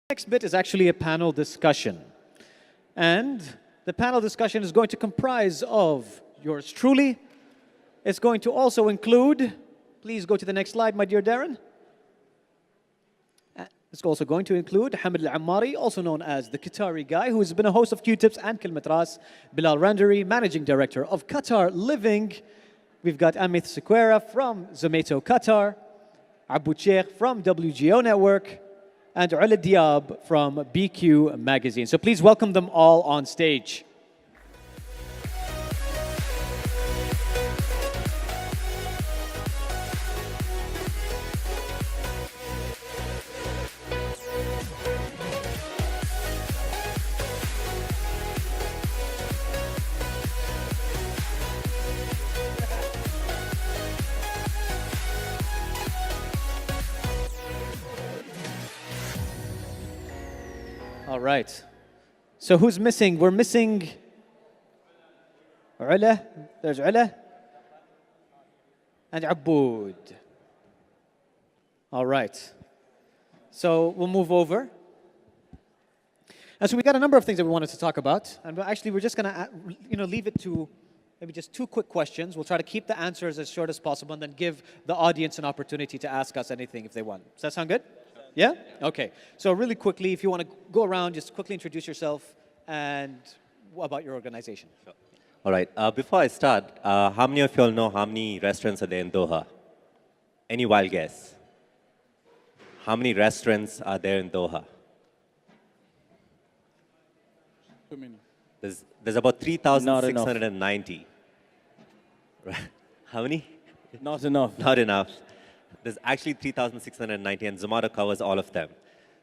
Next bit is actually a panel discussion. And the panel discussion is going to comprise of yours truly. It's going to also include, please go to the next slide, my dear Darren. It's also going to include Hamid Al-Ammari, also known as the Qatari guy, who has been a host of Q-Tips and Kilmat Ras. Bilal Randari, Managing Director of Qatar Living. We've got Amit Sequeira from Zomato Qatar. Abu Sheikh from WGO Network. And Ula Diab from BQ Magazine. So please welcome them all on stage. All right. So who's missing? We're missing Ula. There's Ula. And Aboud. All right. So we'll move over. And so we got a number of things that we wanted to talk about. And actually, we're just going to leave it to maybe just two quick questions. We'll try to keep the answers as short as possible and then give the audience an opportunity to ask us anything if they want. Does that sound good? Yeah? Okay. So really quickly, if you want to go around, just quickly introduce yourself and about your organization. Sure. All right. Before I start, how many of you all know how many restaurants are there in Doha? Any wild guess? How many restaurants are there in Doha? Too many. There's about 3,690. Right. How many? Not enough. Not enough. There's actually 3,690, and Zomato covers all of them.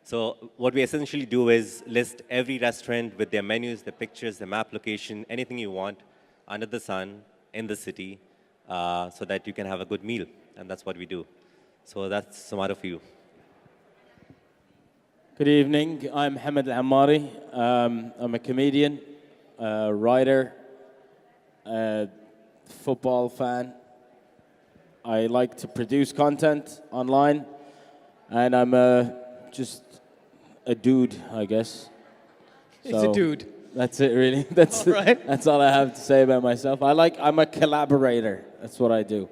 So what we essentially do is list every restaurant with their menus, their pictures, their map location, anything you want under the sun in the city so that you can have a good meal. And that's what we do. So that's Zomato for you. Good evening. I'm Hamid Al-Ammari. I'm a comedian, writer, football fan. I like to produce content online, and I'm just a dude, I guess. He's a dude. That's it, really. That's all right. That's all I have to say about myself. I'm a collaborator. That's what I do.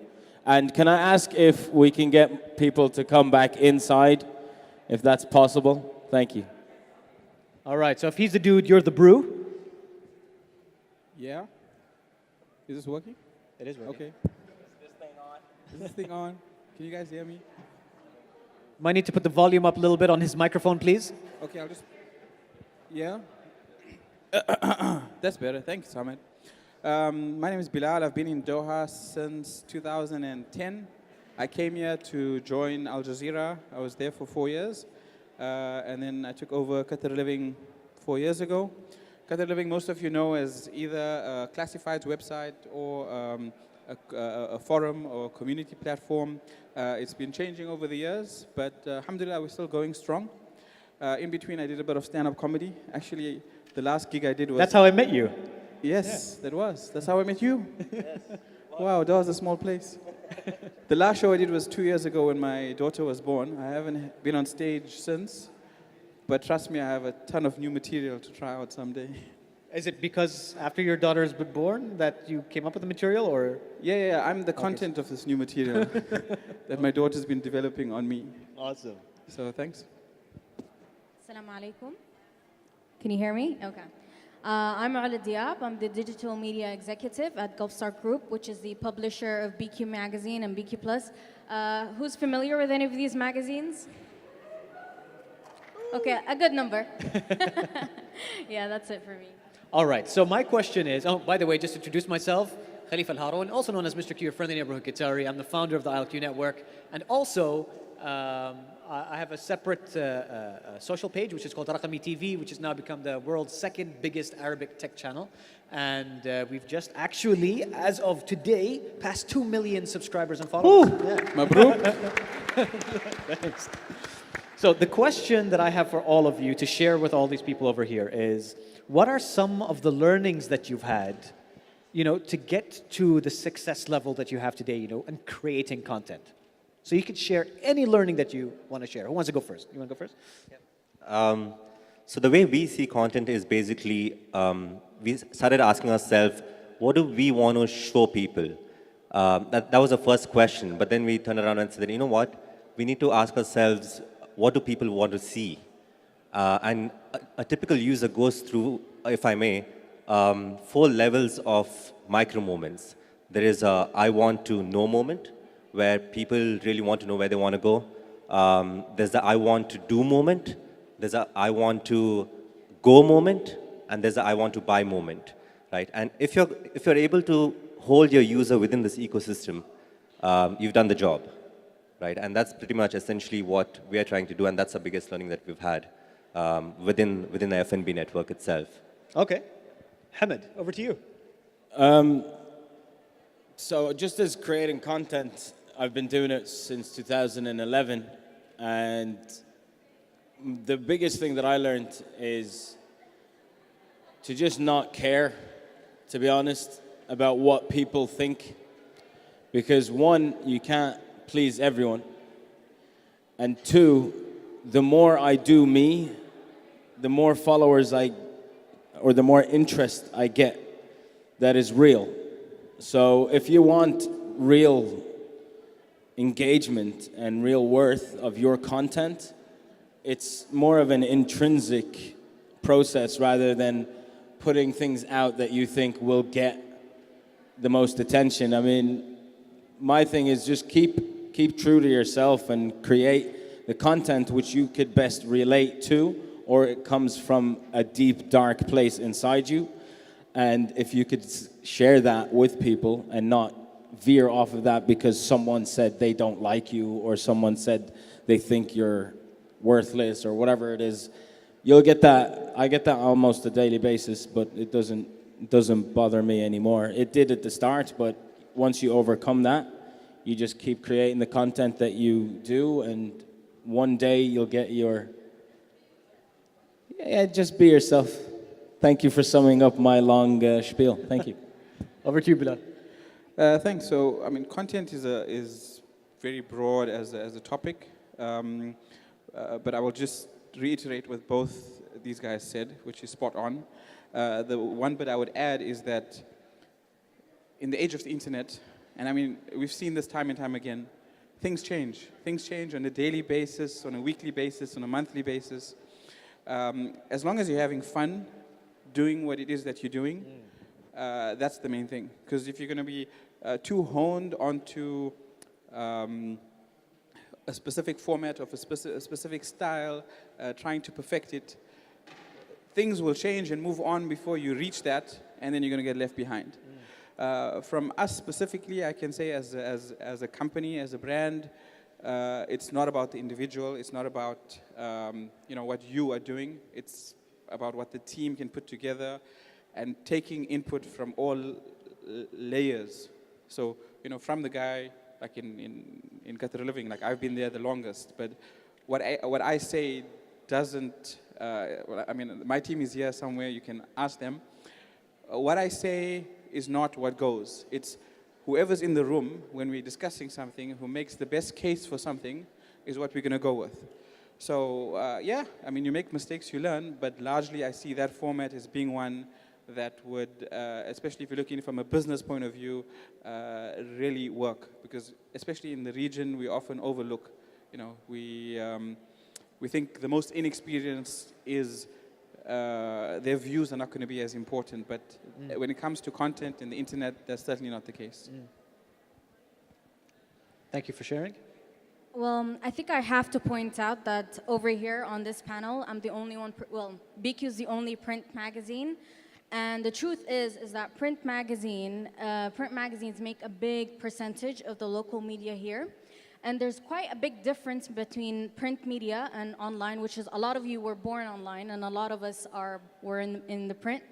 And can I ask if we can get people to come back inside, if that's possible? Thank you. All right. So if he's the dude, you're the brew. Yeah. Is this working? It is working. Okay. Is this thing on? Can you guys hear me? Might need to put the volume up a little bit on his microphone, please. Okay, I'll just... Yeah? That's better. Thank you, Samit. My name is Bilal. I've been in Doha since 2010. I came here to join Al Jazeera. I was there for 4 years. And then I took over Qatar Living 4 years ago. Qatar Living, most of you know, is either a classifieds website or a forum or community platform. It's been changing over the years, but alhamdulillah, we're still going strong. In between, I did a bit of stand-up comedy. Actually, the last gig I did was... That's how I met you. Yes, that was. That's how I met you. Yes. Wow, that was a small place. The last show I did was 2 years ago when my daughter was born. I haven't been on stage since, but trust me, I have a ton of new material to try out someday. Is it because after your daughter's been born that you came up with the material, or? Yeah, I'm the content of this new material that my daughter's been developing on me. Awesome. So thanks. Assalamu alaikum. Can you hear me? Okay. I'm Ula Diab. I'm the digital media executive at Gulfstar Group, which is the publisher of BQ Magazine and BQ Plus. Who's familiar with any of these magazines? Okay, a good number. Yeah, that's it for me. All right, so my question is, oh, by the way, just to introduce myself, Khalifa Al-Haroun, also known as Mr. Q, your friendly neighborhood Qatari. I'm the founder of the iLoveQatar Network. And also, I have a separate social page, which is called Raqami TV, which has now become the world's second biggest Arabic tech channel. And we've just actually, as of today, passed 2 million subscribers and followers. Yeah. Mabruk. Thanks. So the question that I have for all of you to share with all these people over here is, what are some of the learnings that you've had, to get to the success level that you have today, and creating content? So you could share any learning that you want to share. Who wants to go first? You want to go first? Yeah. So the way we see content is basically, we started asking ourselves, what do we want to show people? That was the first question, but then we turned around and said, you know what? We need to ask ourselves, what do people want to see? And a typical user goes through, if I may, 4 levels of micro moments. There is a I want to know moment, where people really want to know where they want to go. There's the I want to do moment. There's a I want to go moment, and there's a I want to buy moment, right? And if you're able to hold your user within this ecosystem, you've done the job, right? And that's pretty much essentially what we are trying to do, and that's the biggest learning that we've had within the F&B network itself. Okay. Hamid, over to you. So just as creating content, I've been doing it since 2011, and the biggest thing that I learned is to just not care, to be honest, about what people think. Because one, you can't please everyone. And two, the more I do me, the more followers or the more interest I get that is real. So if you want real engagement and real worth of your content, it's more of an intrinsic process rather than putting things out that you think will get the most attention. I mean, my thing is just keep true to yourself and create the content which you could best relate to, or it comes from a deep, dark place inside you. And if you could share that with people and not veer off of that because someone said they don't like you or someone said they think you're worthless or whatever it is, you'll get that. I get that almost a daily basis, but it doesn't bother me anymore. It did at the start, but once you overcome that, you just keep creating the content that you do, and one day you'll get your... Yeah, just be yourself. Thank you for summing up my long spiel. Thank you. Over to you, Bilal. Thanks. So, I mean, content is very broad as a topic, but I will just reiterate what both these guys said, which is spot on. The one bit I would add is that in the age of the internet, and I mean, we've seen this time and time again, things change. Things change on a daily basis, on a weekly basis, on a monthly basis. As long as you're having fun doing what it is that you're doing, that's the main thing. Because if you're going to be too honed onto a specific format of a specific style, trying to perfect it, things will change and move on before you reach that, and then you're going to get left behind. From us specifically, I can say as a company, as a brand, it's not about the individual. It's not about what you are doing. It's about what the team can put together and taking input from all layers. So, from the guy, like in Qatar Living, like I've been there the longest, but what I say doesn't, I mean, my team is here somewhere, you can ask them. What I say is not what goes. It's whoever's in the room when we're discussing something, who makes the best case for something, is what we're going to go with. So, yeah, I mean, you make mistakes, you learn, but largely I see that format as being one that would, especially if you're looking from a business point of view, really work. Because especially in the region, we often overlook, we think the most inexperienced is their views are not going to be as important. But when it comes to content and the internet, that's certainly not the case. Thank you for sharing. Well, I think I have to point out that over here on this panel, I'm the only one, BQ is the only print magazine. And the truth is that print magazines make a big percentage of the local media here. And there's quite a big difference between print media and online, which is a lot of you were born online and a lot of us were in the print.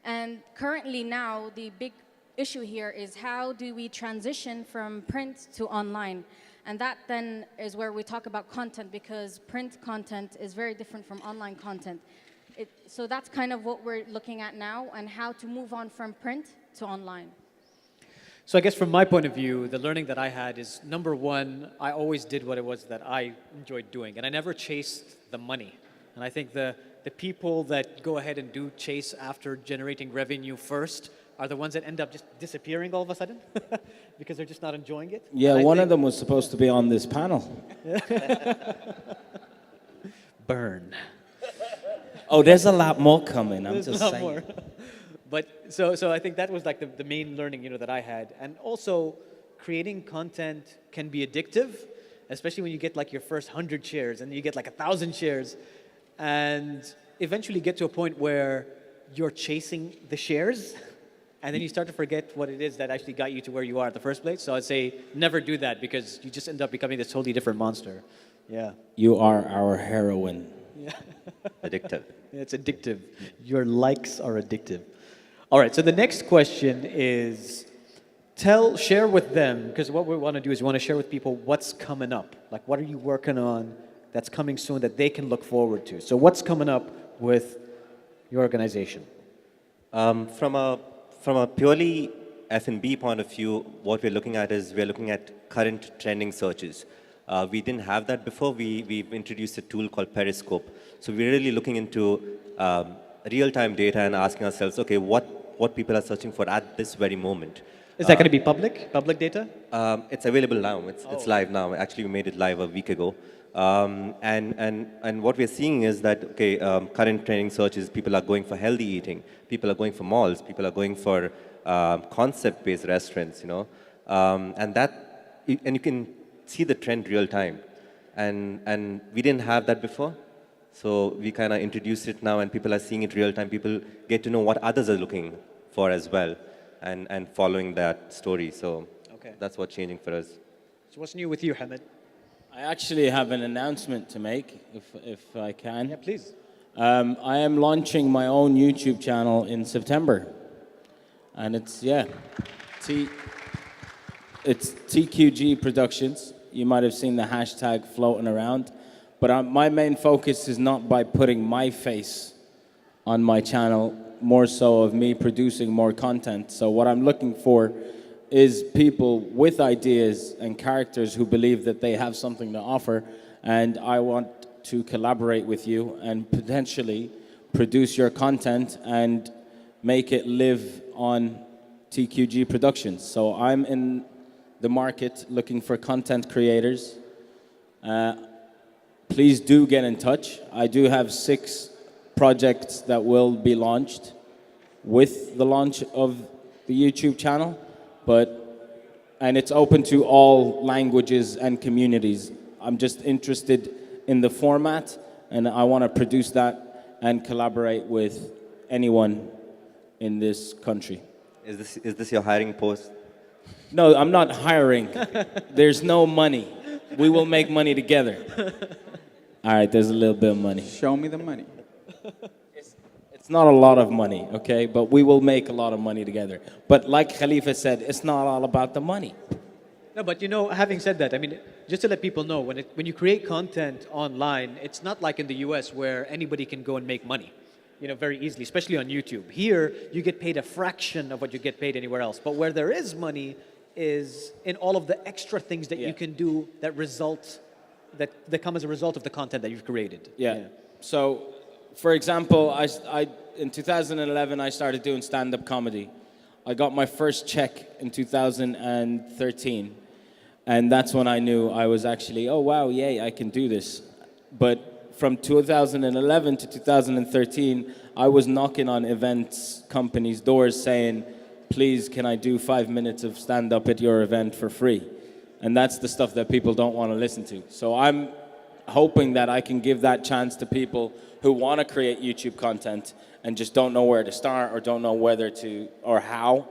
And currently now, the big issue here is how do we transition from print to online? And that then is where we talk about content, because print content is very different from online content. So that's kind of what we're looking at now, and how to move on from print to online. So I guess from my point of view, the learning that I had is, number one, I always did what it was that I enjoyed doing, and I never chased the money. And I think the people that go ahead and do chase after generating revenue first are the ones that end up just disappearing all of a sudden because they're just not enjoying it. Yeah, And I one of think- them was supposed to be on this panel. Burn. Oh, there's a lot more coming. I'm There's just a lot saying. more. But so I think that was like the main learning, that I had. And also creating content can be addictive, especially when you get like your first 100 shares and you get like 1,000 shares and eventually get to a point where you're chasing the shares and then you start to forget what it is that actually got you to where you are in the first place. So I'd say never do that because you just end up becoming this totally different monster. Yeah. You are our heroine. Addictive. It's addictive. Your likes are addictive. All right, so the next question is share with them, because what we want to do is we want to share with people what's coming up. Like, what are you working on that's coming soon that they can look forward to? So what's coming up with your organization? From a purely F&B point of view, what we're looking at is we're looking at current trending searches. We didn't have that before. We've introduced a tool called Periscope. So we're really looking into real-time data and asking ourselves, okay, what people are searching for at this very moment. Is that going to be public data? It's available now. It's live now. Actually, we made it live a week ago. And what we're seeing is that, okay, current trending searches, people are going for healthy eating. People are going for malls. People are going for concept-based restaurants, and you can see the trend real time. And we didn't have that before. So we kind of introduced it now and people are seeing it real time. People get to know what others are looking for as well and following that story. So that's what's changing for us. So what's new with you, Hamid? I actually have an announcement to make, if I can. Yeah, please. I am launching my own YouTube channel in September. And it's TQG Productions. You might have seen the hashtag floating around. But my main focus is not by putting my face on my channel, more so of me producing more content. So what I'm looking for is people with ideas and characters who believe that they have something to offer. And I want to collaborate with you and potentially produce your content and make it live on TQG Productions. So I'm in the market looking for content creators. Please do get in touch. I do have 6 projects that will be launched with the launch of the YouTube channel, and it's open to all languages and communities. I'm just interested in the format, and I want to produce that and collaborate with anyone in this country. Is this your hiring post? No, I'm not hiring. There's no money. We will make money together. All right, there's a little bit of money. Show me the money. It's not a lot of money, okay? But we will make a lot of money together. But like Khalifa said, it's not all about the money. No, but having said that, I mean, just to let people know, when you create content online, it's not like in the US where anybody can go and make money, very easily, especially on YouTube. Here, you get paid a fraction of what you get paid anywhere else. But where there is money is in all of the extra things that you can do that come as a result of the content that you've created. Yeah. So, for example, I in 2011, I started doing stand-up comedy. I got my first check in 2013. And that's when I knew I was actually, oh, wow, yay, I can do this. But from 2011 to 2013, I was knocking on events companies' doors saying, please, can I do 5 minutes of stand-up at your event for free? And that's the stuff that people don't want to listen to. So I'm hoping that I can give that chance to people who want to create YouTube content and just don't know where to start or don't know whether to or how.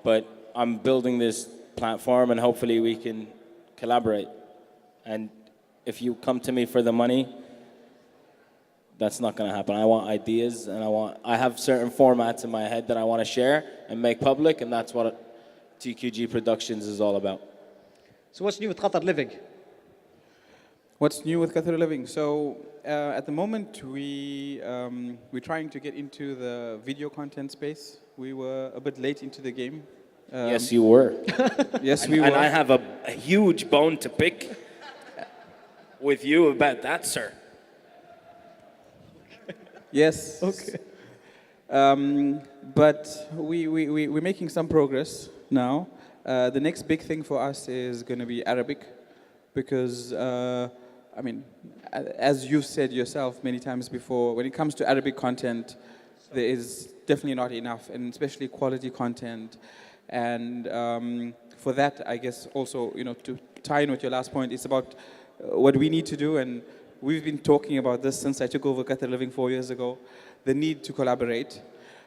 But I'm building this platform and hopefully we can collaborate. And if you come to me for the money, that's not going to happen. I want ideas and I have certain formats in my head that I want to share and make public, and that's what TQG Productions is all about. So what's new with Qatar Living? What's new with Qatar Living? So at the moment, we're trying to get into the video content space. We were a bit late into the game. Yes, you were. Yes, we were. And I have a huge bone to pick with you about that, sir. Yes. Okay. But we're making some progress now. The next big thing for us is going to be Arabic because, I mean, as you've said yourself many times before, when it comes to Arabic content, there is definitely not enough, and especially quality content. And for that, I guess also, to tie in with your last point, it's about what we need to do, and we've been talking about this since I took over Qatar Living 4 years ago, the need to collaborate.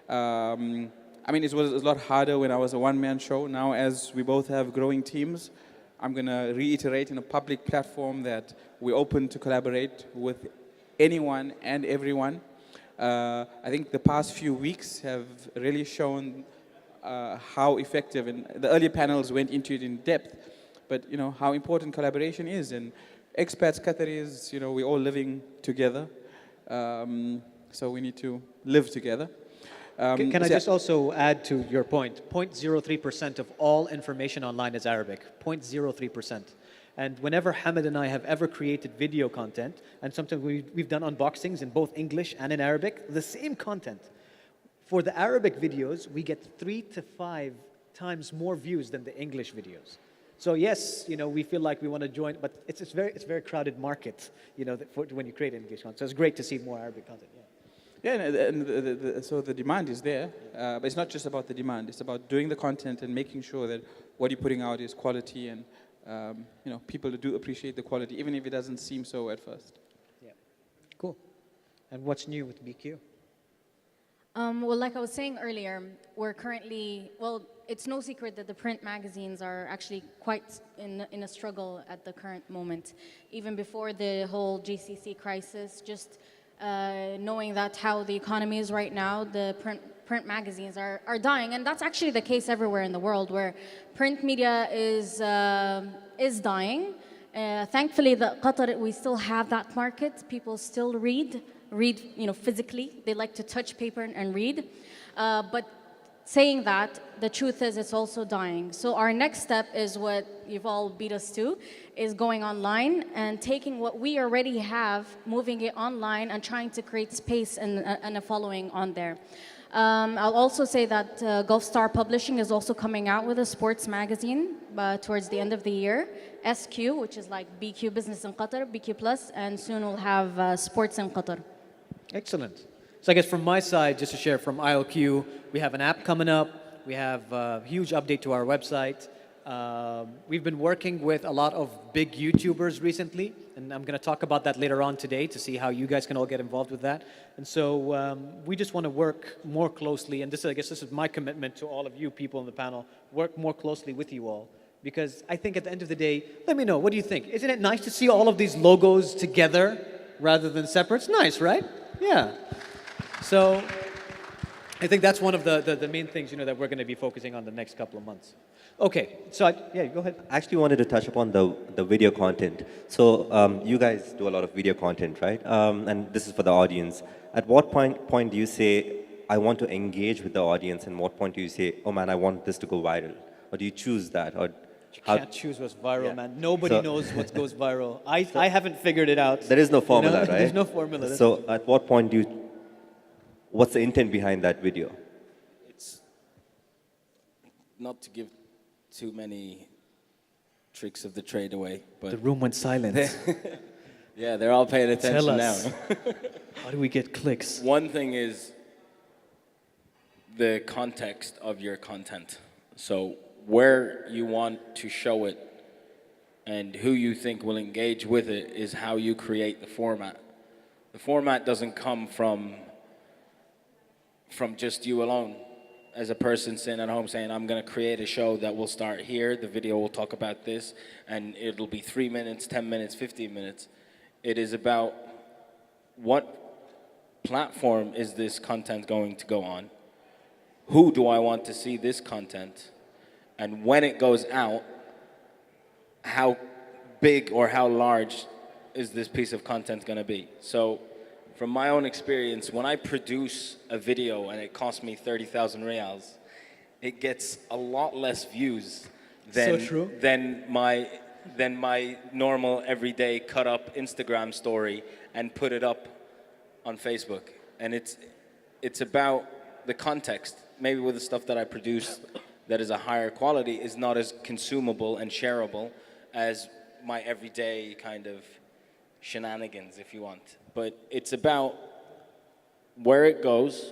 I mean, it was a lot harder when I was a one-man show. Now, as we both have growing teams, I'm going to reiterate in a public platform that we're open to collaborate with anyone and everyone. I think the past few weeks have really shown how effective, and the earlier panels went into it in depth, but how important collaboration is. And expats, Qataris, we're all living together, so we need to live together. Can I just also add to your point? 0.03% of all information online is Arabic. 0.03%. And whenever Hamid and I have ever created video content, and sometimes we've done unboxings in both English and in Arabic, the same content. For the Arabic videos, we get 3 to 5 times more views than the English videos. So yes, we feel like we want to join, but it's a very crowded market, when you create English content. So it's great to see more Arabic content. Yeah. Yeah, and so the demand is there, but it's not just about the demand. It's about doing the content and making sure that what you're putting out is quality, and people do appreciate the quality, even if it doesn't seem so at first. Yeah, cool. And what's new with BQ? Well, like I was saying earlier, we're currently, it's no secret that the print magazines are actually quite in a struggle at the current moment. Even before the whole GCC crisis, just knowing that how the economy is right now, the print magazines are dying, and that's actually the case everywhere in the world, where print media is dying. Thankfully, Qatar, we still have that market. People still read physically. They like to touch paper and read. But saying that, the truth is it's also dying. So our next step is what you've all beat us to, is going online and taking what we already have, moving it online, and trying to create space and a following on there. I'll also say that Gulf Star Publishing is also coming out with a sports magazine towards the end of the year. SQ, which is like BQ Business in Qatar, BQ Plus, and soon we'll have Sports in Qatar. Excellent. So I guess from my side, just to share from ILQ, we have an app coming up. We have a huge update to our website. We've been working with a lot of big YouTubers recently, and I'm going to talk about that later on today to see how you guys can all get involved with that. And so we just want to work more closely, and I guess this is my commitment to all of you people in the panel, work more closely with you all. Because I think at the end of the day, let me know, what do you think? Isn't it nice to see all of these logos together rather than separate? It's nice, right? Yeah. So I think that's one of the main things, that we're going to be focusing on the next couple of months. Okay, so yeah, go ahead. I actually wanted to touch upon the video content. So you guys do a lot of video content, right? And this is for the audience. At what point do you say, I want to engage with the audience, and what point do you say, oh man, I want this to go viral? Or do you choose that? Or you can't choose what's viral, man. Nobody knows what goes viral. I haven't figured it out. There is no formula, right? There's no formula. So at what point what's the intent behind that video? It's not to give too many tricks of the trade away, but the room went silent. yeah, they're all paying attention Tell now. us. How do we get clicks? One thing is the context of your content. So where you want to show it and who you think will engage with it is how you create the format. The format doesn't come from just you alone as a person sitting at home saying, I'm going to create a show that will start here, the video will talk about this, and it'll be 3 minutes, 10 minutes, 15 minutes. It is about what platform is this content going to go on? Who do I want to see this content? And when it goes out, how big or how large is this piece of content going to be? So from my own experience, when I produce a video and it costs me 30,000 riyals, it gets a lot less views than my normal everyday cut up Instagram story and put it up on Facebook. and it's about the context. Maybe with the stuff that I produce that is a higher quality is not as consumable and shareable as my everyday kind of shenanigans, if you want. But it's about where it goes,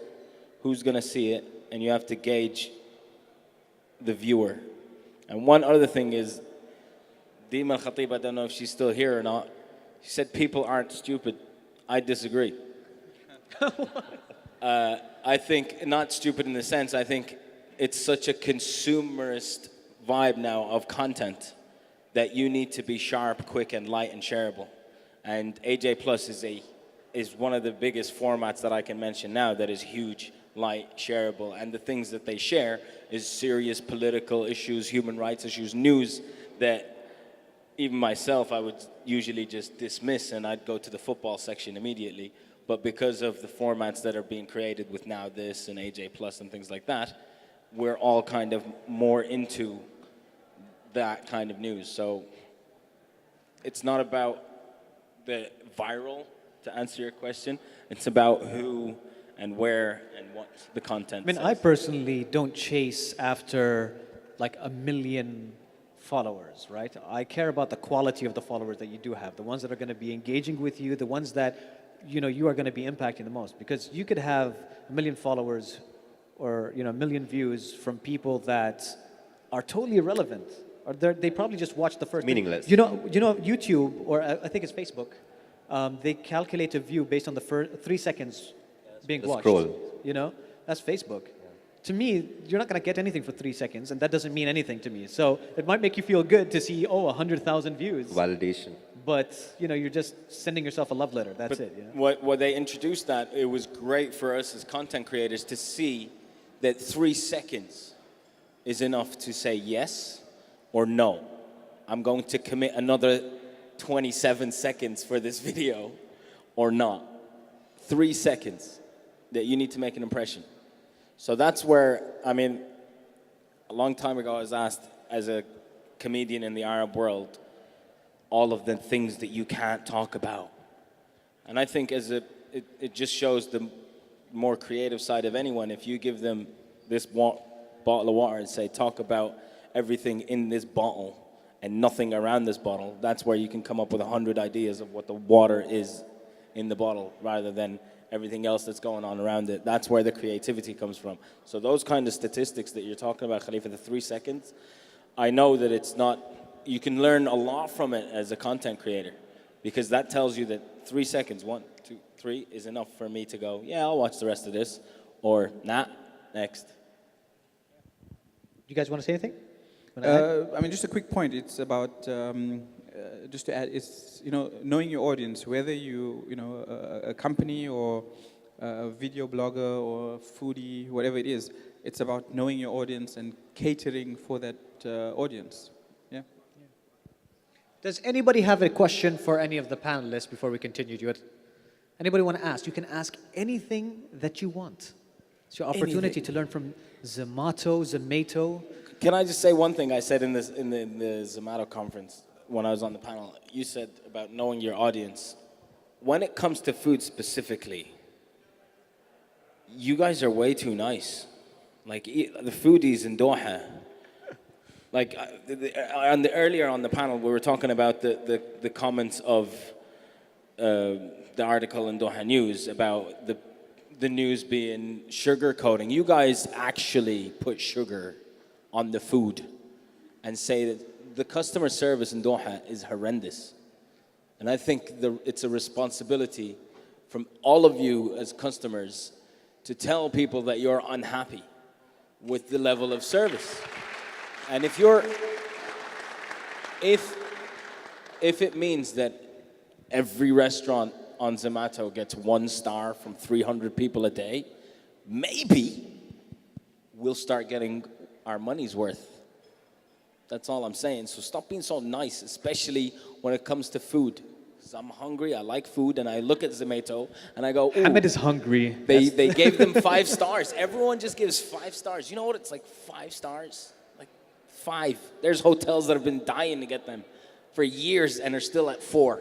who's going to see it, and you have to gauge the viewer. And one other thing is, Dima al-Khatib, I don't know if she's still here or not, she said people aren't stupid. I disagree. I think, not stupid in the sense, I think it's such a consumerist vibe now of content that you need to be sharp, quick, and light and shareable. And AJ Plus is one of the biggest formats that I can mention now that is huge, light, shareable, and the things that they share is serious political issues, human rights issues, news that even myself I would usually just dismiss and I'd go to the football section immediately. But because of the formats that are being created with now this and AJ Plus and things like that, we're all kind of more into that kind of news. So it's not about the viral, to answer your question. It's about who and where and what the content I mean, says. I personally don't chase after like 1 million followers, right? I care about the quality of the followers that you do have, the ones that are going to be engaging with you, the ones that you are going to be impacting the most. Because you could have 1 million followers or 1 million views from people that are totally irrelevant, or they probably just watched the first. Meaningless. You know YouTube, or I think it's Facebook. They calculate a view based on the first 3 seconds being the watched. scroll. That's Facebook. To me, you're not going to get anything for 3 seconds, and that doesn't mean anything to me. So it might make you feel good to see 100,000 views. Validation. But you're just sending yourself a love letter. That's it. What they introduced that, it was great for us as content creators to see that 3 seconds is enough to say yes or no. I'm going to commit another 27 seconds for this video or not. 3 seconds that you need to make an impression. So that's where, I mean, a long time ago I was asked as a comedian in the Arab world, all of the things that you can't talk about. And I think it just shows the more creative side of anyone. If you give them this bottle of water and say, talk about everything in this bottle and nothing around this bottle, that's where you can come up with 100 ideas of what the water is in the bottle rather than everything else that's going on around it. That's where the creativity comes from. So those kind of statistics that you're talking about, Khalifa, the 3 seconds, I know that it's not, you can learn a lot from it as a content creator because that tells you that 3 seconds, 1, 2, 3, is enough for me to go, yeah, I'll watch the rest of this, or nah, next. You guys want to say anything? I mean, just a quick point. It's about just to add. It's knowing your audience, whether a company or a video blogger or foodie, whatever it is. It's about knowing your audience and catering for that audience. Yeah. Does anybody have a question for any of the panelists before we continue? Anybody want to ask? You can ask anything that you want. It's your opportunity to learn from Zomato. Can I just say one thing I said in the Zomato conference when I was on the panel? You said about knowing your audience. When it comes to food specifically, you guys are way too nice. Like the foodies in Doha. Like earlier on the panel, we were talking about the comments of the article in Doha News about the news being sugar coating. You guys actually put sugar on the food and say that the customer service in Doha is horrendous. And I think it's a responsibility from all of you as customers to tell people that you're unhappy with the level of service. And if it means that every restaurant on Zomato gets 1 star from 300 people a day, maybe we'll start getting our money's worth. That's all I'm saying. So stop being so nice, especially when it comes to food. Because I'm hungry, I like food, and I look at Zomato and I go, ooh. Ahmed is hungry. They gave them 5 stars. Everyone just gives 5 stars. You know what it's like, 5 stars? Like 5. There's hotels that have been dying to get them for years and are still at 4.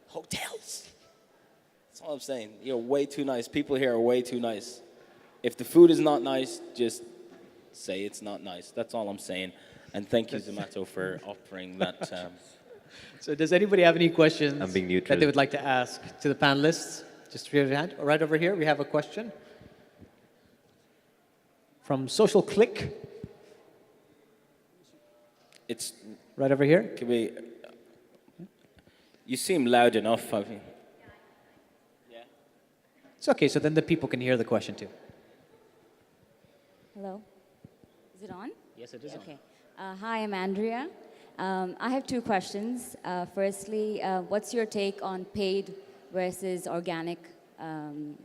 Hotels. That's all I'm saying. You're way too nice. People here are way too nice. If the food is not nice, just say it's not nice. That's all I'm saying. And thank you, Zomato, for offering that. So does anybody have any questions I'm being that neutral. they would like to ask to the panelists? Just raise your hand. Right over here, we have a question. From Social Click. It's Right over here. Can we? You seem loud enough. I mean, It's okay, so then the people can hear the question too. Hello. Is it on? Yes, it is. Okay. Hi, I'm Andrea. I have two questions. Firstly, what's your take on paid versus organic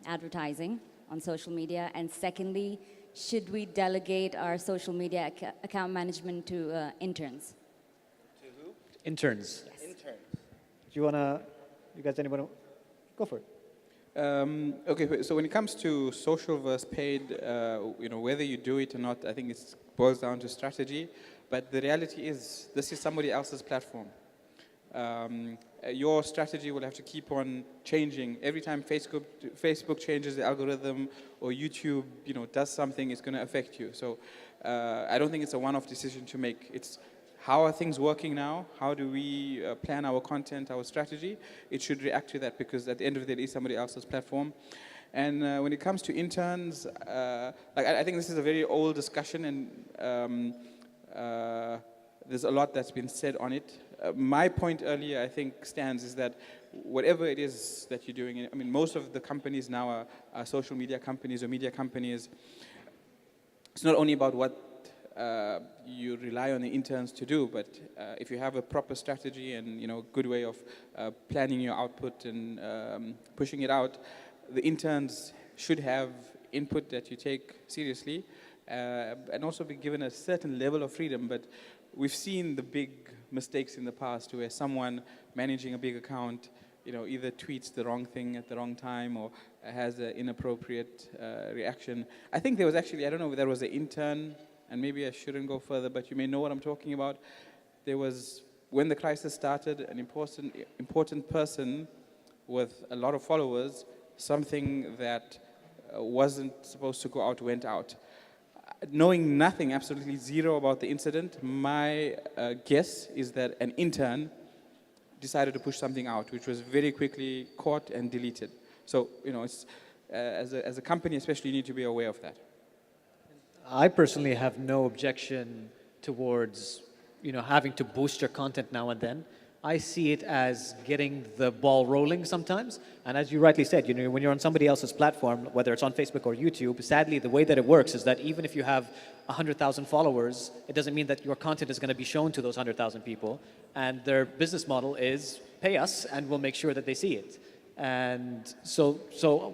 advertising on social media? And secondly, should we delegate our social media account management to interns? Interns. Yes. Do you guys, anybody? Go for it. Okay, so when it comes to social versus paid, whether you do it or not, I think it boils down to strategy. But the reality is, this is somebody else's platform. Your strategy will have to keep on changing. Every time Facebook changes the algorithm or YouTube, does something, it's going to affect you. So I don't think it's a one-off decision to make. It's how are things working now? How do we plan our content, our strategy? It should react to that because at the end of the day, it is somebody else's platform. And when it comes to interns, I think this is a very old discussion, and there's a lot that's been said on it. My point earlier, I think, stands is that whatever it is that you're doing, I mean, most of the companies now are social media companies or media companies. It's not only about what you rely on the interns to do, but if you have a proper strategy and good way of planning your output and pushing it out, the interns should have input that you take seriously and also be given a certain level of freedom. But we've seen the big mistakes in the past where someone managing a big account either tweets the wrong thing at the wrong time or has an inappropriate reaction. I think there was actually, I don't know if there was an intern, and maybe I shouldn't go further, but you may know what I'm talking about. There was, when the crisis started, an important person with a lot of followers, something that wasn't supposed to go out went out. Knowing nothing, absolutely zero about the incident, my guess is that an intern decided to push something out, which was very quickly caught and deleted. So, it's, as a company especially, you need to be aware of that. I personally have no objection towards, having to boost your content now and then. I see it as getting the ball rolling sometimes. And as you rightly said, when you're on somebody else's platform, whether it's on Facebook or YouTube, sadly, the way that it works is that even if you have 100,000 followers, it doesn't mean that your content is going to be shown to those 100,000 people. And their business model is pay us and we'll make sure that they see it. And so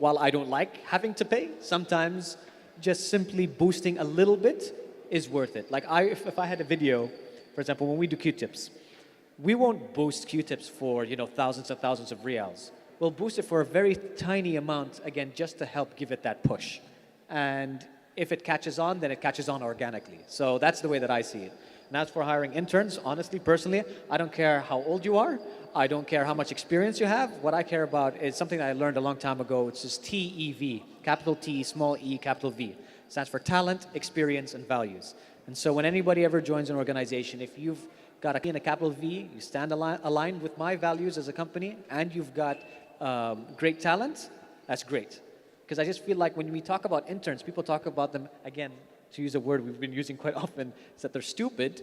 while I don't like having to pay, sometimes just simply boosting a little bit is worth it. Like if I had a video, for example, when we do Q-tips, we won't boost Q-tips for thousands and thousands of riyals. We'll boost it for a very tiny amount, again, just to help give it that push. And if it catches on, then it catches on organically. So that's the way that I see it. And as for hiring interns, honestly, personally, I don't care how old you are. I don't care how much experience you have. What I care about is something that I learned a long time ago, which is TEV, capital T, small e, capital V. It stands for talent, experience, and values. And so when anybody ever joins an organization, if you've got a T and a capital V, you stand aligned with my values as a company, and you've got great talent, that's great. Because I just feel like when we talk about interns, people talk about them, again, to use a word we've been using quite often, is that they're stupid.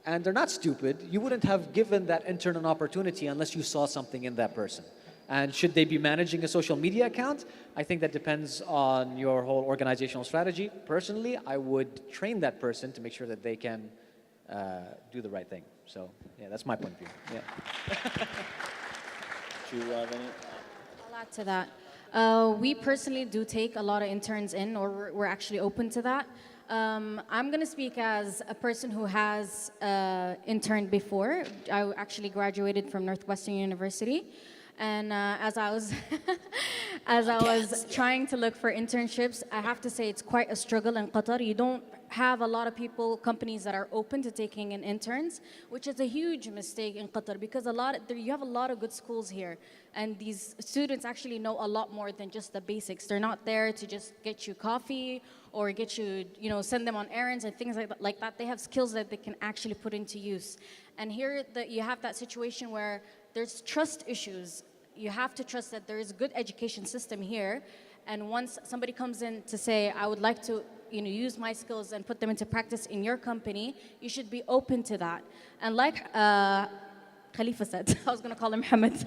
And they're not stupid. You wouldn't have given that intern an opportunity unless you saw something in that person. And should they be managing a social media account? I think that depends on your whole organizational strategy. Personally, I would train that person to make sure that they can do the right thing. So, yeah, that's my point of view. Yeah. Do you have any? I'll add to that. We personally do take a lot of interns in, or we're actually open to that. I'm going to speak as a person who has interned before. I actually graduated from Northwestern University. And as I was trying to look for internships, I have to say it's quite a struggle in Qatar. You don't have a lot of people, companies that are open to taking in interns, which is a huge mistake in Qatar because you have a lot of good schools here, and these students actually know a lot more than just the basics. They're not there to just get you coffee or get you, send them on errands and things like that. They have skills that they can actually put into use. And here you have that situation where there's trust issues. You have to trust that there is a good education system here. And once somebody comes in to say, I would like to use my skills and put them into practice in your company, you should be open to that. And like Khalifa said, I was going to call him Hamid.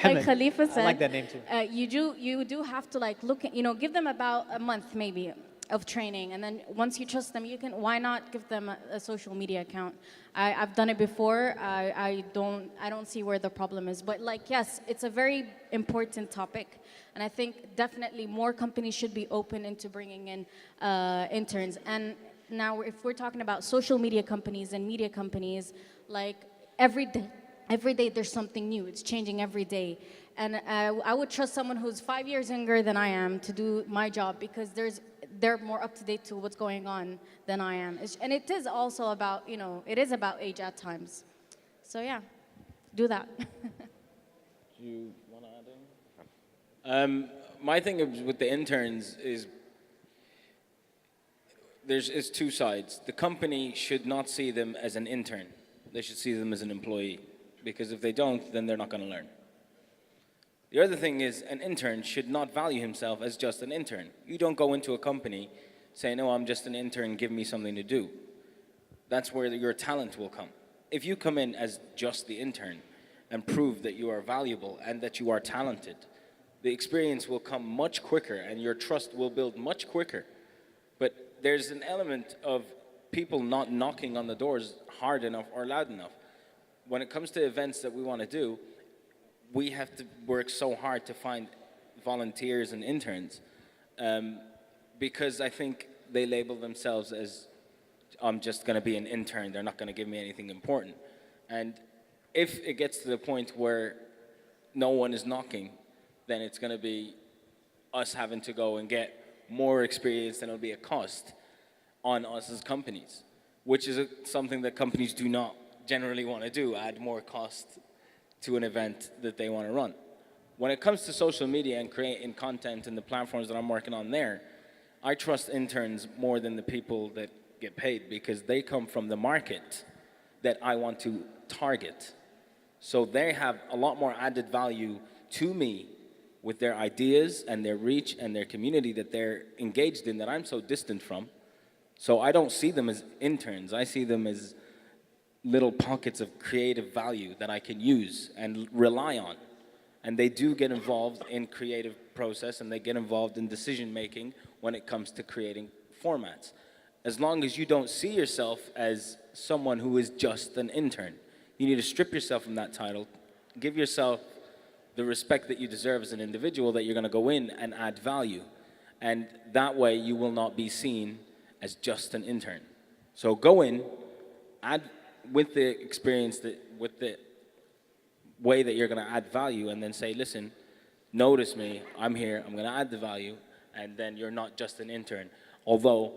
Like Khalifa said, I like that name too. You do have to look at, give them about a month maybe of training, and then once you trust them, why not give them a social media account? I've done it before. I don't see where the problem is. But yes, it's a very important topic, and I think definitely more companies should be open into bringing in interns. And now, if we're talking about social media companies and media companies, every day there's something new. It's changing every day. And I would trust someone who's 5 years younger than I am to do my job because they're more up to date to what's going on than I am. And it is also about, it is about age at times. So yeah, do that. Do you want to add in? My thing with the interns is there's two sides. The company should not see them as an intern. They should see them as an employee. Because if they don't, then they're not going to learn. The other thing is an intern should not value himself as just an intern. You don't go into a company saying, no, I'm just an intern, give me something to do. That's where your talent will come. If you come in as just the intern and prove that you are valuable and that you are talented, the experience will come much quicker and your trust will build much quicker. But there's an element of people not knocking on the doors hard enough or loud enough. When it comes to events that we want to do, we have to work so hard to find volunteers and interns because I think they label themselves as, I'm just going to be an intern, they're not going to give me anything important. And if it gets to the point where no one is knocking, then it's going to be us having to go and get more experience, and it'll be a cost on us as companies, which is something that companies do not generally want to do, add more cost to an event that they want to run. When it comes to social media and creating content and the platforms that I'm working on there, I trust interns more than the people that get paid because they come from the market that I want to target. So they have a lot more added value to me with their ideas and their reach and their community that they're engaged in that I'm so distant from. So I don't see them as interns. I see them as little pockets of creative value that I can use and rely on. And they do get involved in creative process and they get involved in decision making when it comes to creating formats. As long as you don't see yourself as someone who is just an intern, you need to strip yourself from that title, give yourself the respect that you deserve as an individual, that you're going to go in and add value. And that way you will not be seen as just an intern. So go in, add with the experience, with the way that you're going to add value, and then say, listen, notice me, I'm here, I'm going to add the value, and then you're not just an intern. Although,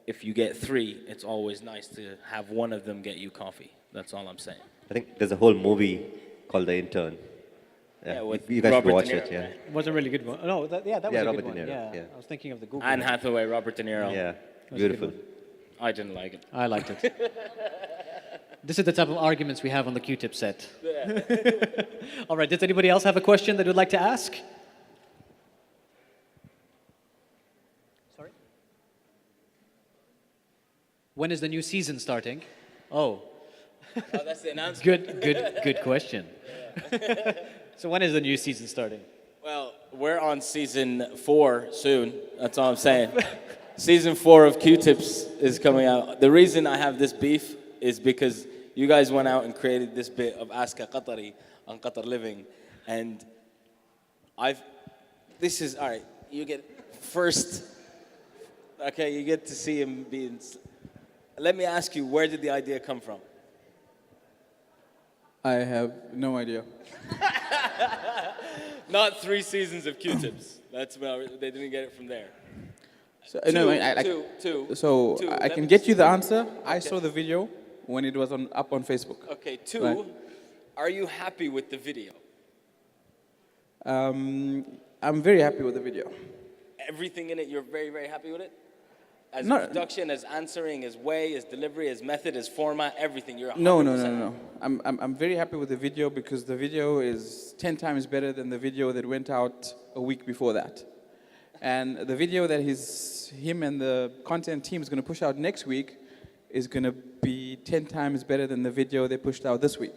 if you get 3, it's always nice to have one of them get you coffee. That's all I'm saying. I think there's a whole movie called The Intern. Yeah, with you guys should Robert watch De Niro, it, yeah. right? It was a really good one. No, that was a Robert good one. De Niro, yeah. I was thinking of the Google Anne one. Hathaway, Robert De Niro. Yeah, was a good beautiful. one. I didn't like it. I liked it. This is the type of arguments we have on the Q-tip set. All right, does anybody else have a question that would like to ask? Sorry? When is the new season starting? Oh, Oh, that's the announcement. good question. So when is the new season starting? Well, we're on season 4 soon. That's all I'm saying. Season 4 of Q-Tips is coming out. The reason I have this beef is because you guys went out and created this bit of Ask a Qatari on Qatar Living. And this is, all right, you get first, okay, you get to see him being, let me ask you, where did the idea come from? I have no idea. Not 3 seasons of Q-Tips. That's where they didn't get it from there. So, no, so I can get you the answer. I saw the video when it was up on Facebook. Okay, two, Right. are you happy with the video? I'm very happy with the video. Everything in it, you're very, very happy with it? As No. production, as answering, as way, as delivery, as method, as format, everything, you're 100%. No. I'm very happy with the video because the video is 10 times better than the video that went out a week before that. And the video that him and the content team is going to push out next week is going to be 10 times better than the video they pushed out this week.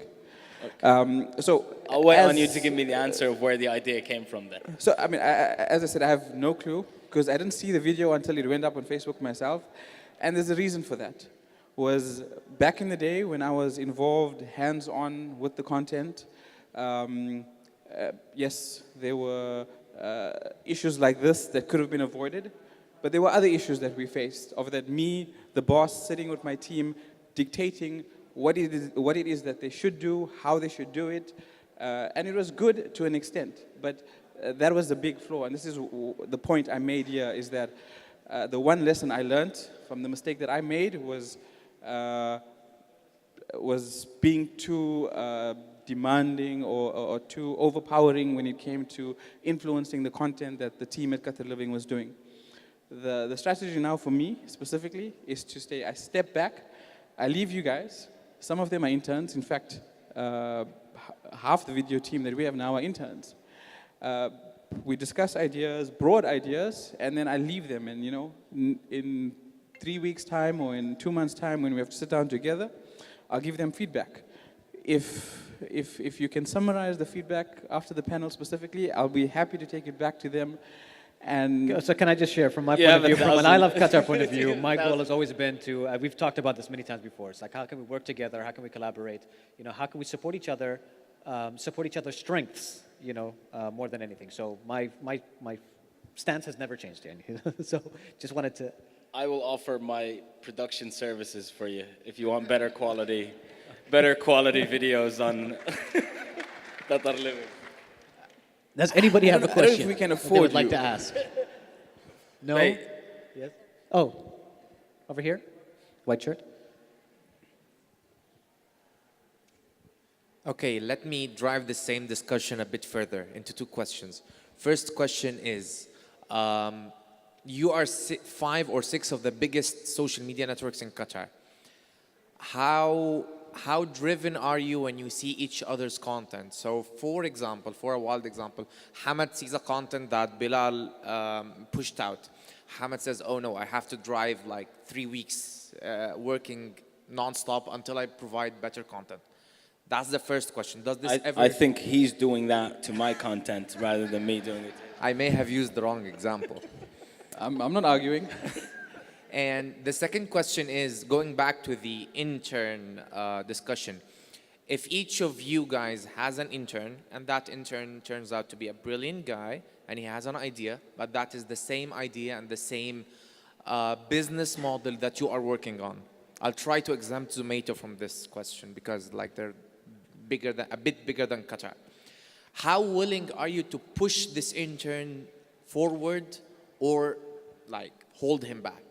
So I'll wait on you to give me the answer of where the idea came from then. So, I mean, as I said, I have no clue because I didn't see the video until it went up on Facebook myself. And there's a reason for that. Was back in the day when I was involved hands-on with the content, yes, there were issues like this that could have been avoided, but there were other issues that we faced, of that me, the boss, sitting with my team, dictating what it is that they should do, how they should do it, and it was good to an extent, but that was the big flaw, and this is the point I made here, is that the one lesson I learned from the mistake that I made was being too demanding or too overpowering when it came to influencing the content that the team at Qatar Living was doing. The strategy now for me specifically is to I step back, I leave you guys. Some of them are interns. In fact, half the video team that we have now are interns. We discuss ideas, broad ideas, and then I leave them. And in 3 weeks' time or in 2 months' time, when we have to sit down together, I'll give them feedback. If you can summarize the feedback after the panel specifically, I'll be happy to take it back to them. And so can I just share from my point of view, from an I Love Qatar point of view, my goal has always been to, we've talked about this many times before, it's like how can we work together, how can we collaborate, how can we support each other, support each other's strengths, more than anything. So my stance has never changed, Danny. So just wanted to. I will offer my production services for you if you want better quality videos on Qatar Living. Does anybody have a question? I don't know if we can afford they would like you. to ask? No? Hey. Yes? Oh, over here? White shirt? Okay, let me drive the same discussion a bit further into two questions. First question is, you are 5 or 6 of the biggest social media networks in Qatar. How driven are you when you see each other's content? So for example, for a wild example, Hamad sees a content that Bilal pushed out. Hamad says, oh no, I have to drive like 3 weeks working non-stop until I provide better content. That's the first question. Does this ever... I think he's doing that to my content rather than me doing it. I may have used the wrong example. I'm not arguing. And the second question is, going back to the intern discussion, if each of you guys has an intern, and that intern turns out to be a brilliant guy, and he has an idea, but that is the same idea and the same business model that you are working on. I'll try to exempt Zomato from this question because they're a bit bigger than Qatar. How willing are you to push this intern forward or hold him back?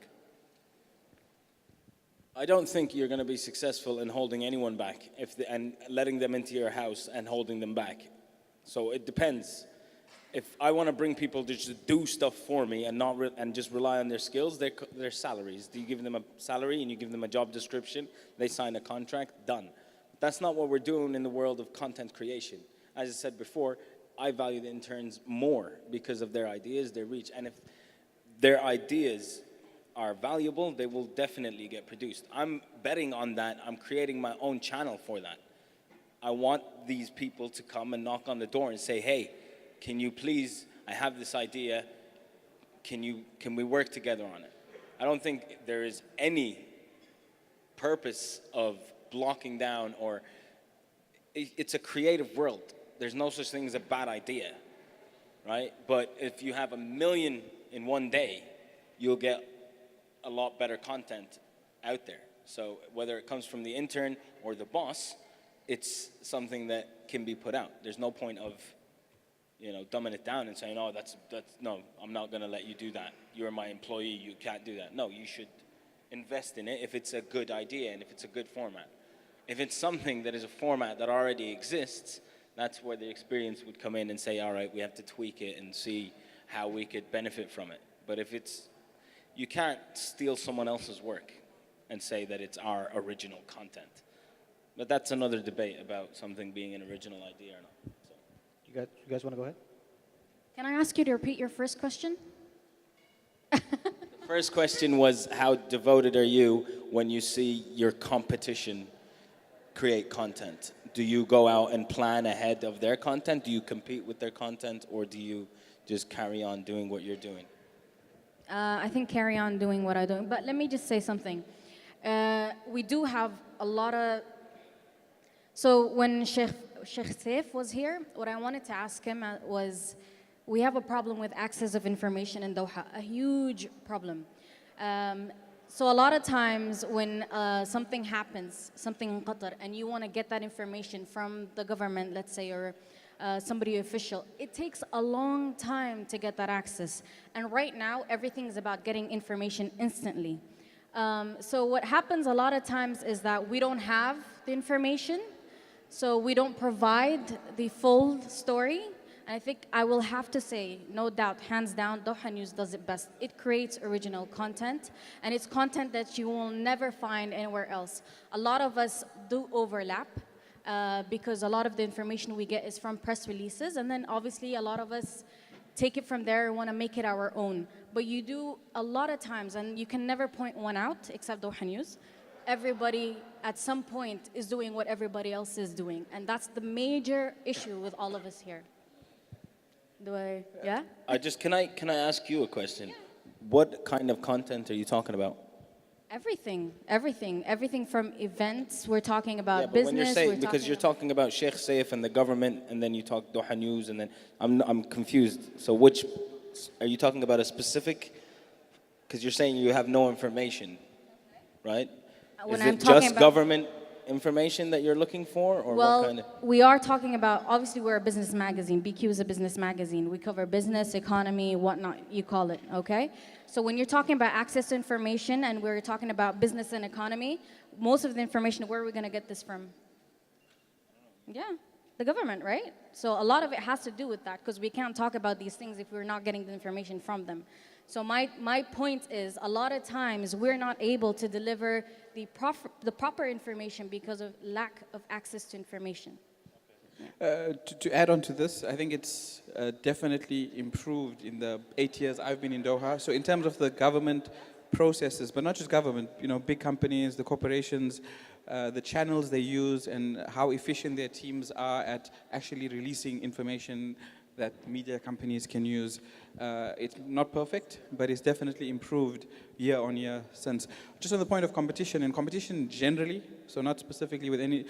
I don't think you're going to be successful in holding anyone back and letting them into your house and holding them back. So it depends. If I want to bring people to just do stuff for me and just rely on their skills, their salaries. Do you give them a salary and you give them a job description, they sign a contract, done. That's not what we're doing in the world of content creation. As I said before, I value the interns more because of their ideas, their reach, and if their ideas are valuable, they will definitely get produced. I'm betting on that. I'm creating my own channel for that. I want these people to come and knock on the door and say, hey, can you please, I have this idea, can we work together on it? I don't think there is any purpose of blocking down or, it's a creative world. There's no such thing as a bad idea, right? But if you have 1 million in one day, you'll get a lot better content out there. So whether it comes from the intern or the boss, it's something that can be put out. There's no point of dumbing it down and saying, oh, that's no, I'm not going to let you do that. You're my employee, you can't do that. No, you should invest in it if it's a good idea and if it's a good format. If it's something that is a format that already exists, that's where the experience would come in and say, all right, we have to tweak it and see how we could benefit from it. But if you can't steal someone else's work and say that it's our original content. But that's another debate about something being an original idea or not. So. You guys want to go ahead? Can I ask you to repeat your first question? The first question was, how devoted are you when you see your competition create content? Do you go out and plan ahead of their content? Do you compete with their content? Or do you just carry on doing what you're doing? I think carry on doing what I'm doing. But let me just say something. We do have a lot of... So when Sheikh Saif was here, what I wanted to ask him was, we have a problem with access of information in Doha, a huge problem. So a lot of times when something happens, something in Qatar, and you want to get that information from the government, let's say, or somebody official, it takes a long time to get that access. And right now, everything is about getting information instantly. So what happens a lot of times is that we don't have the information, so we don't provide the full story. And I think I will have to say, no doubt, hands down, Doha News does it best. It creates original content, and it's content that you will never find anywhere else. A lot of us do overlap, because a lot of the information we get is from press releases, and then obviously a lot of us take it from there and want to make it our own. But you do a lot of times, and you can never point one out except Doha News. Everybody at some point is doing what everybody else is doing, and that's the major issue with all of us here. Yeah? Can I ask you a question? Yeah. What kind of content are you talking about? Everything from events. We're talking about business. When you're saying, because you're talking about Sheikh Saif and the government, and then you talk Doha News, and then I'm confused. So which are you talking about? A specific? Because you're saying you have no information, right? Is it just government information that you're looking for, or what kind of? We are talking about, obviously we're a business magazine. BQ is a business magazine. We cover business, economy, whatnot, you call it, okay? So when you're talking about access to information and we're talking about business and economy, most of the information, where are we gonna get this from? Yeah, the government, right? So a lot of it has to do with that, because we can't talk about these things if we're not getting the information from them. So my point is, a lot of times we're not able to deliver the proper information because of lack of access to information. To add on to this, I think it's definitely improved in the 8 years I've been in Doha. So in terms of the government processes, but not just government, big companies, the corporations, the channels they use, and how efficient their teams are at actually releasing information that media companies can use. It's not perfect, but it's definitely improved year on year since. Just on the point of competition, and competition generally, so not specifically with any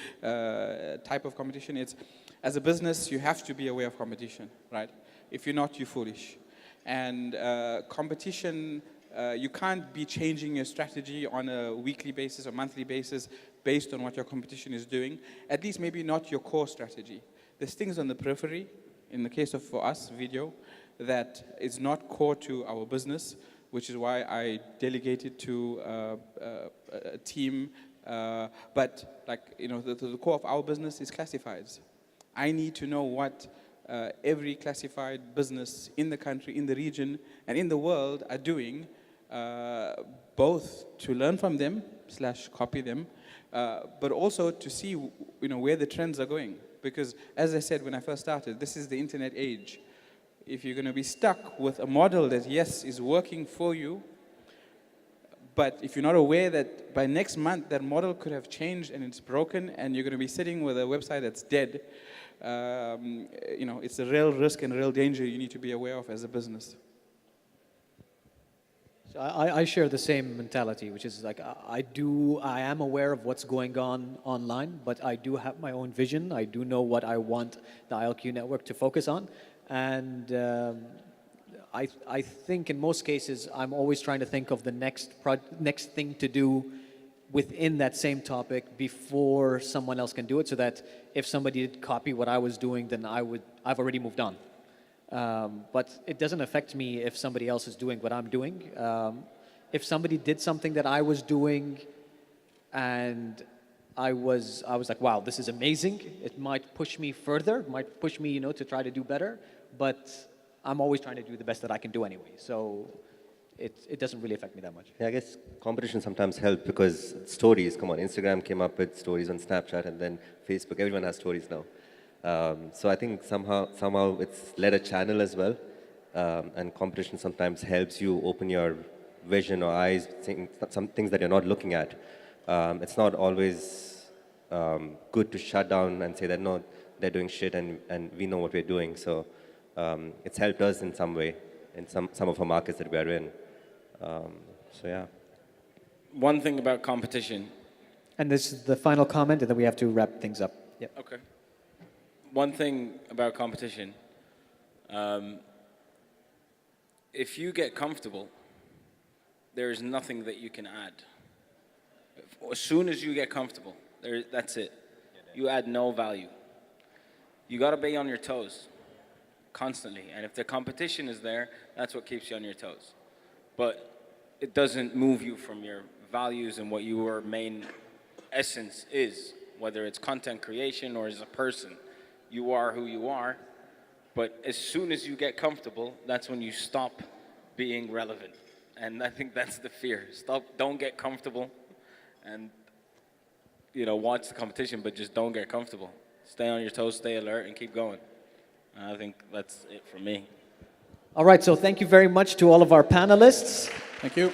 type of competition, it's, as a business, you have to be aware of competition, right? If you're not, you're foolish. And competition, you can't be changing your strategy on a weekly basis or monthly basis based on what your competition is doing, at least maybe not your core strategy. There's things on the periphery, in the case of, for us, video, that is not core to our business, which is why I delegated to a team. But the core of our business is classifieds. I need to know what every classified business in the country, in the region, and in the world are doing, both to learn from them / copy them, but also to see where the trends are going. Because, as I said when I first started, this is the internet age. If you're going to be stuck with a model that, yes, is working for you, but if you're not aware that by next month that model could have changed and it's broken, and you're going to be sitting with a website that's dead, it's a real risk and a real danger you need to be aware of as a business. So I share the same mentality, which is like, I am aware of what's going on online, but I do have my own vision. I do know what I want the ILQ network to focus on. And I think in most cases, I'm always trying to think of the next thing to do within that same topic before someone else can do it, so that if somebody did copy what I was doing, then I've already moved on. But it doesn't affect me if somebody else is doing what I'm doing. If somebody did something that I was doing and I was like, wow, this is amazing. It might push me further, might push me, to try to do better. But I'm always trying to do the best that I can do anyway. So it doesn't really affect me that much. Yeah, I guess competition sometimes helps because stories, come on, Instagram came up with stories on Snapchat and then Facebook, everyone has stories now. So I think somehow it's led a channel as well. And competition sometimes helps you open your vision or eyes, some things that you're not looking at. It's not always good to shut down and say that, no, they're doing shit and we know what we're doing. So it's helped us in some way in some of our markets that we are in. So yeah. One thing about competition. And this is the final comment, and then we have to wrap things up. Yep. Okay. One thing about competition. If you get comfortable, there is nothing that you can add. As soon as you get comfortable, that's it. You add no value. You got to be on your toes constantly. And if the competition is there, that's what keeps you on your toes. But it doesn't move you from your values and what your main essence is, whether it's content creation or as a person. You are who you are. But as soon as you get comfortable, that's when you stop being relevant. And I think that's the fear. Don't get comfortable and, watch the competition, but just don't get comfortable. Stay on your toes, stay alert, and keep going. I think that's it for me. All right, so thank you very much to all of our panelists. Thank you.